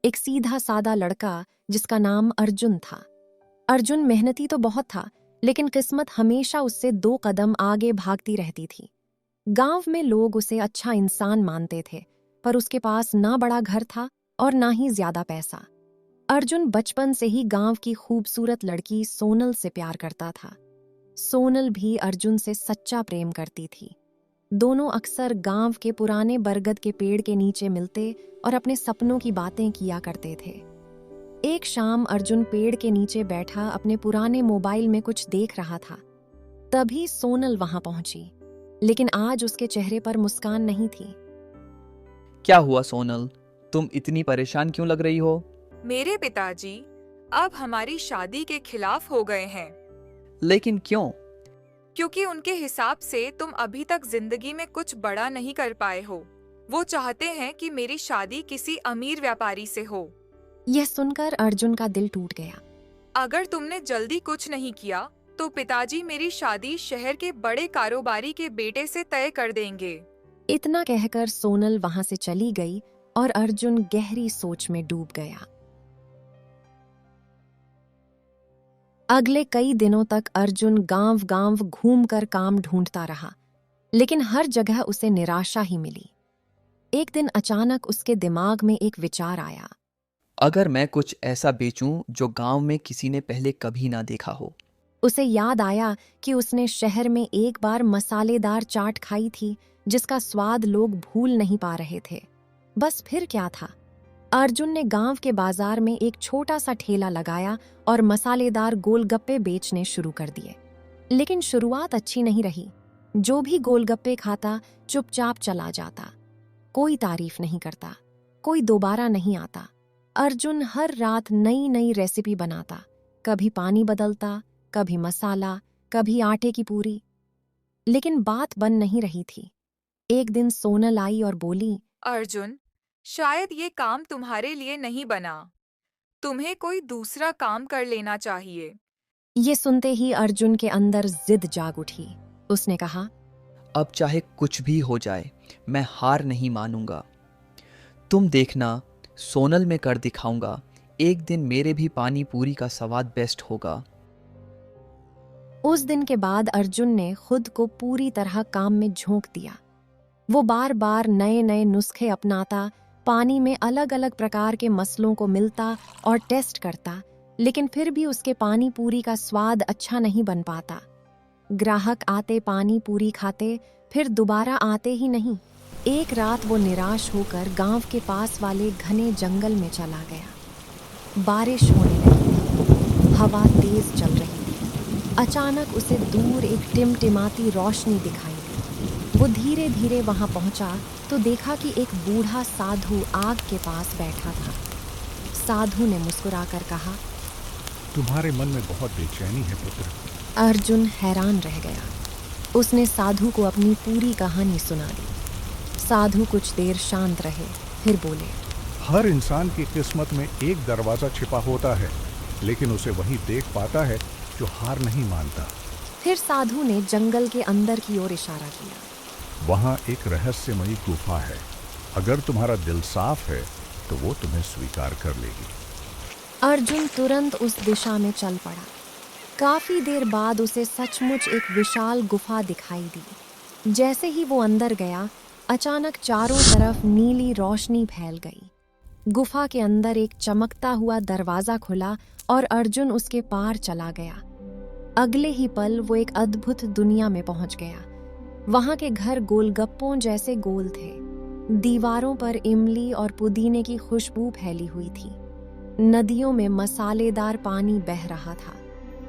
एक सीधा सादा लड़का जिसका नाम अर्जुन था। अर्जुन मेहनती तो बहुत था, लेकिन किस्मत हमेशा उससे 2 कदम आगे भागती रहती थी। गांव में लोग उसे अच्छा इंसान मानते थे, पर उसके पास ना बड़ा घर था और ना ही ज्यादा पैसा। अर्जुन बचपन से ही गांव की खूबसूरत लड़की सोनल से प्यार करता था। सोनल भी अर्जुन से सच्चा प्रेम करती थी। दोनों अक्सर गांव के पुराने बरगद के पेड़ के नीचे मिलते और अपने सपनों की बातें किया करते थे। एक शाम अर्जुन पेड़ के नीचे बैठा अपने पुराने मोबाइल में कुछ देख रहा था। तभी सोनल वहां पहुंची, लेकिन आज उसके चेहरे पर मुस्कान नहीं थी। क्या हुआ सोनल, तुम इतनी परेशान क्यों लग रही हो? मेरे पिताजी अब हमारी शादी के खिलाफ हो गए हैं, लेकिन क्यों? क्योंकि उनके हिसाब से तुम अभी तक जिंदगी में कुछ बड़ा नहीं कर पाए हो। वो चाहते हैं कि मेरी शादी किसी अमीर व्यापारी से हो। यह सुनकर अर्जुन का दिल टूट गया। अगर तुमने जल्दी कुछ नहीं किया तो पिताजी मेरी शादी शहर के बड़े कारोबारी के बेटे से तय कर देंगे। इतना कहकर सोनल वहां से चली गई और अर्जुन गहरी सोच में डूब गया। अगले कई दिनों तक अर्जुन गांव-गांव घूमकर काम ढूंढता रहा, लेकिन हर जगह उसे निराशा ही मिली। एक दिन अचानक उसके दिमाग में एक विचार आया। अगर मैं कुछ ऐसा बेचूं जो गांव में किसी ने पहले कभी ना देखा हो। उसे याद आया कि उसने शहर में एक बार मसालेदार चाट खाई थी, जिसका स्वाद लोग भूल नहीं पा रहे थे। बस फिर क्या था? अर्जुन ने गांव के बाजार में एक छोटा सा ठेला लगाया और मसालेदार गोलगप्पे बेचने शुरू कर दिए। लेकिन शुरुआत अच्छी नहीं रही। जो भी गोलगप्पे खाता चुपचाप चला जाता। कोई तारीफ नहीं करता, कोई दोबारा नहीं आता। अर्जुन हर रात नई नई रेसिपी बनाता, कभी पानी बदलता, कभी मसाला, कभी आटे की पूरी। लेकिन बात बन नहीं रही थी। एक दिन सोनल आई और बोली, अर्जुन, शायद ये काम तुम्हारे लिए नहीं बना। तुम्हें कोई दूसरा काम कर लेना चाहिए। ये सुनते ही अर्जुन के अंदर जिद जाग उठी। उसने कहा, अब चाहे कुछ भी हो जाए, मैं हार नहीं मानूंगा। तुम देखना, सोनल में कर दिखाऊंगा। एक दिन मेरे भी पानी पूरी का स्वाद बेस्ट होगा। उस दिन के बाद अर्जुन ने खुद को पूरी तरह काम में झोंक दिया। वो बार बार नए नए नुस्खे अपनाता, पानी में अलग अलग प्रकार के मसलों को मिलता और टेस्ट करता, लेकिन फिर भी उसके पानी पूरी का स्वाद अच्छा नहीं बन पाता। ग्राहक आते पानी पूरी खाते, फिर दोबारा आते ही नहीं। एक रात वो निराश होकर गांव के पास वाले घने जंगल में चला गया। बारिश होने लगी थी, हवा तेज चल रही थी। अचानक उसे दूर एक टिमटिमाती रोशनी दिखाई दी। वो धीरे धीरे वहां पहुंचा तो देखा कि एक बूढ़ा साधु आग के पास बैठा था। साधु ने मुस्कुराकर कहा, तुम्हारे मन में बहुत बेचैनी है पुत्र। अर्जुन हैरान रह गया। उसने साधु को अपनी पूरी कहानी सुना दी। साधु कुछ देर शांत रहे, फिर बोले, हर इंसान की किस्मत में एक दरवाजा छिपा होता है, लेकिन उसे वही देख पाता है जो हार नहीं मानता। फिर साधु ने जंगल के अंदर की ओर इशारा किया। वहाँ एक रहस्यमयी गुफा है। अगर तुम्हारा दिल साफ है तो वो तुम्हें स्वीकार कर लेगी। अर्जुन तुरंत उस दिशा में चल पड़ा। काफी देर बाद उसे सचमुच एक विशाल गुफा दिखाई दी। जैसे ही वो अंदर गया, अचानक चारों तरफ नीली रोशनी फैल गई। गुफा के अंदर एक चमकता हुआ दरवाजा खुला और अर्जुन उसके पार चला गया। अगले ही पल वो एक अद्भुत दुनिया में पहुंच गया। वहां के घर गोलगप्पों जैसे गोल थे। दीवारों पर इमली और पुदीने की खुशबू फैली हुई थी। नदियों में मसालेदार पानी बह रहा था।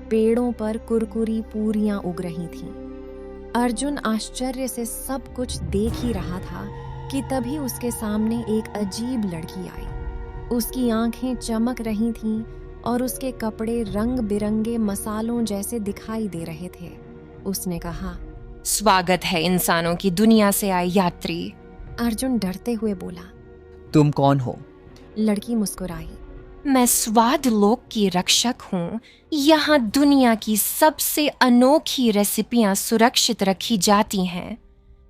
पेड़ों पर कुरकुरी पूरियां उग रही थीं। अर्जुन आश्चर्य से सब कुछ देख ही रहा था कि तभी उसके सामने एक अजीब लड़की आई। उसकी आंखें चमक रही थीं और उसके कपड़े रंग बिरंगे मसालों जैसे दिखाई दे रहे थे। उसने कहा, स्वागत है इंसानों की दुनिया से आए यात्री। अर्जुन डरते हुए बोला। तुम कौन हो? लड़की मुस्कुराई। मैं स्वाद लोक की रक्षक हूँ। यहाँ दुनिया की सबसे अनोखी रेसिपियाँ सुरक्षित रखी जाती हैं।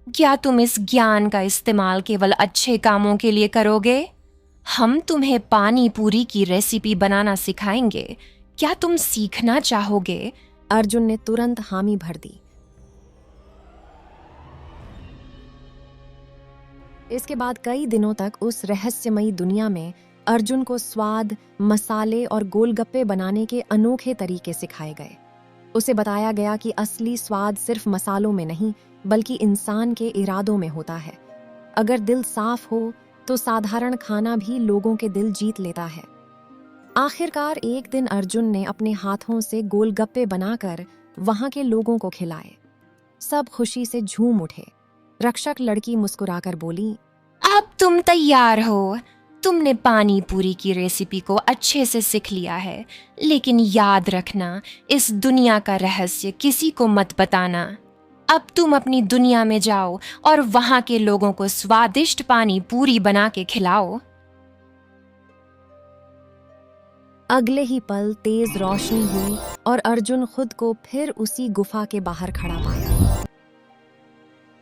क्या तुम इस ज्ञान का इस्तेमाल केवल अच्छे कामों के लिए करोगे? हम तुम्हें पानी पूरी की रेसिपी बनाना सिखाएंगे। क्या तुम सीखना चाहोगे? अर्जुन ने तुरंत हामी भर दी। इसके बाद कई दिनों तक उस रहस्यमयी दुनिया में अर्जुन को स्वाद, मसाले और गोलगप्पे बनाने के अनोखे तरीके सिखाए गए। उसे बताया गया कि असली स्वाद सिर्फ मसालों में नहीं, बल्कि इंसान के इरादों में होता है। अगर दिल साफ हो तो साधारण खाना भी लोगों के दिल जीत लेता है। आखिरकार एक दिन अर्जुन ने अपने हाथों से गोलगप्पे बनाकर वहां के लोगों को खिलाए। सब खुशी से झूम उठे। रक्षक लड़की मुस्कुराकर बोली, अब तुम तैयार हो। तुमने पानी पूरी की रेसिपी को अच्छे से सीख लिया है, लेकिन याद रखना, इस दुनिया का रहस्य किसी को मत बताना। अब तुम अपनी दुनिया में जाओ और वहां के लोगों को स्वादिष्ट पानी पूरी बना के खिलाओ। अगले ही पल तेज रोशनी हुई और अर्जुन खुद को फिर उसी गुफा के बाहर खड़ा पाया।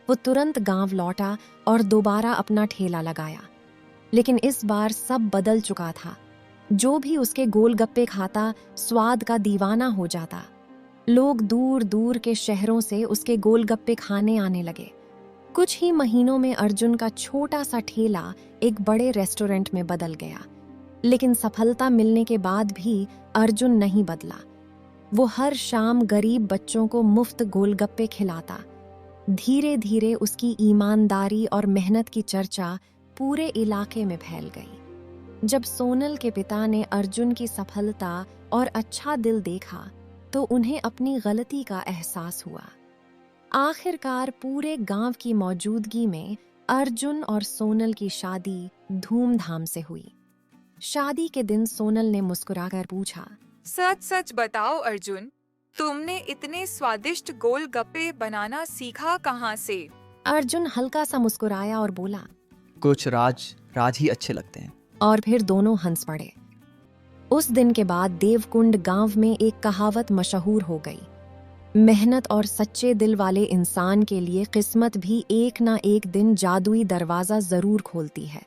वो तुरंत गांव लौटा और दोबारा अपना ठेला लगाया, लेकिन इस बार सब बदल चुका था। जो भी उसके गोलगप्पे खाता स्वाद का दीवाना हो जाता। लोग दूर दूर के शहरों से उसके गोलगप्पे खाने आने लगे। कुछ ही महीनों में अर्जुन का छोटा सा ठेला एक बड़े रेस्टोरेंट में बदल गया। लेकिन सफलता मिलने के बाद भी अर्जुन नहीं बदला। वो हर शाम गरीब बच्चों को मुफ्त गोलगप्पे खिलाता। धीरे धीरे उसकी ईमानदारी और मेहनत की चर्चा पूरे इलाके में फैल गई। जब सोनल के पिता ने अर्जुन की सफलता और अच्छा दिल देखा तो उन्हें अपनी गलती का एहसास हुआ। आखिरकार पूरे गांव की मौजूदगी में अर्जुन और सोनल की शादी धूमधाम से हुई। शादी के दिन सोनल ने मुस्कुराकर पूछा, सच सच बताओ अर्जुन, तुमने इतने स्वादिष्ट गोलगप्पे बनाना सीखा कहाँ से? अर्जुन हल्का सा मुस्कुराया और बोला, कुछ राज ही अच्छे लगते हैं। और फिर दोनों हंस पड़े। उस दिन के बाद देवकुंड गांव में एक कहावत मशहूर हो गई, मेहनत और सच्चे दिल वाले इंसान के लिए किस्मत भी एक ना एक दिन जादुई दरवाजा जरूर खोलती है।